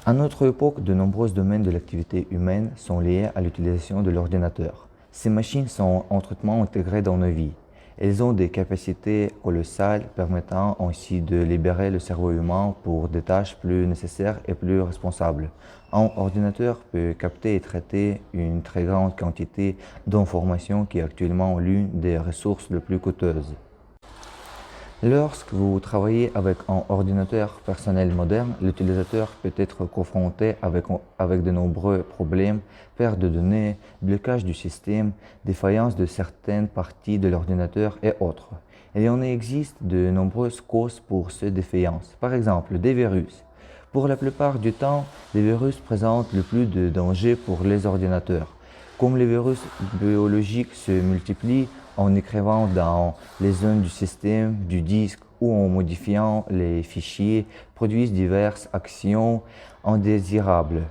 À notre époque, de nombreux domaines de l'activité humaine sont liés à l'utilisation de l'ordinateur. Ces machines sont entièrement intégrées dans nos vies. Elles ont des capacités colossales permettant ainsi de libérer le cerveau humain pour des tâches plus nécessaires et plus responsables. Un ordinateur peut capter et traiter une très grande quantité d'informations qui est actuellement l'une des ressources les plus coûteuses. Lorsque vous travaillez avec un ordinateur personnel moderne, l'utilisateur peut être confronté avec de nombreux problèmes, perte de données, blocage du système, défaillance de certaines parties de l'ordinateur et autres. Il y en existe de nombreuses causes pour ces défaillances. Par exemple, des virus. Pour la plupart du temps, les virus présentent le plus de dangers pour les ordinateurs. Comme les virus biologiques se multiplient, en écrivant dans les zones du système, du disque ou en modifiant les fichiers, produisent diverses actions indésirables.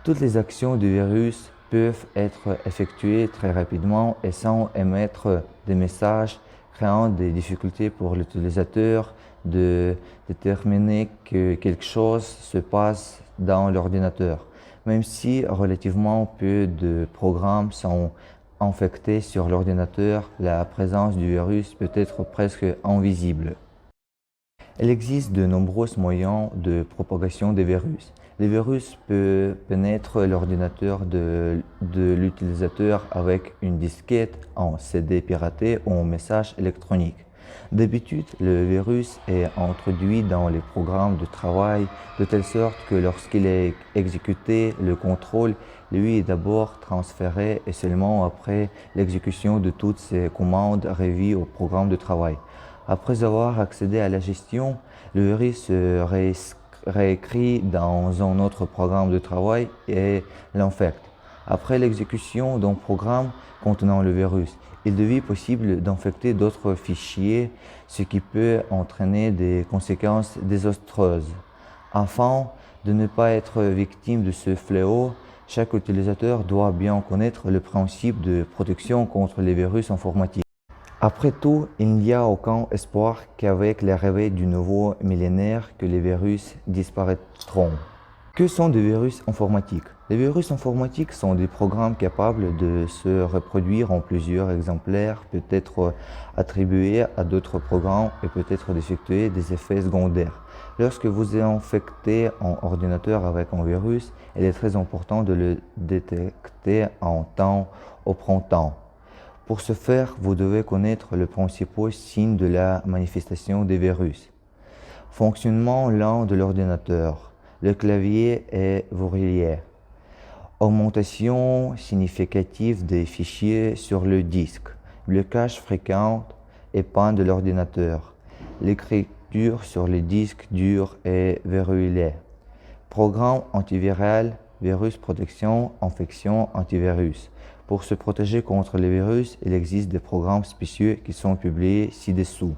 Toutes les actions du virus peuvent être effectuées très rapidement et sans émettre des messages, créant des difficultés pour l'utilisateur de déterminer que quelque chose se passe dans l'ordinateur. Même si relativement peu de programmes sont infectés sur l'ordinateur, la présence du virus peut être presque invisible. Il existe de nombreux moyens de propagation des virus. Les virus peuvent pénétrer l'ordinateur de l'utilisateur avec une disquette, un CD piraté ou un message électronique. D'habitude, le virus est introduit dans les programmes de travail de telle sorte que lorsqu'il est exécuté, le contrôle lui est d'abord transféré et seulement après l'exécution de toutes ces commandes revues au programme de travail. Après avoir accédé à la gestion, le virus se réécrit dans un autre programme de travail et l'infecte. Après l'exécution d'un programme contenant le virus, il devient possible d'infecter d'autres fichiers, ce qui peut entraîner des conséquences désastreuses. Afin de ne pas être victime de ce fléau, chaque utilisateur doit bien connaître le principe de protection contre les virus informatiques. Après tout, il n'y a aucun espoir qu'avec l'arrivée du nouveau millénaire que les virus disparaîtront. Que sont des virus informatiques? Les virus informatiques sont des programmes capables de se reproduire en plusieurs exemplaires, peut être attribués à d'autres programmes et peut être d'effectuer des effets secondaires. Lorsque vous infectez un ordinateur avec un virus, il est très important de le détecter en temps opportun. Pour ce faire, vous devez connaître les principaux signes de la manifestation des virus. Fonctionnement lent de l'ordinateur. Le clavier est verrouillé. Augmentation significative des fichiers sur le disque. Blocage fréquent et panne de l'ordinateur. L'écriture sur le disque dur est verrouillée. Programme antiviral, virus protection, infection, antivirus. Pour se protéger contre les virus, il existe des programmes spéciaux qui sont publiés ci-dessous.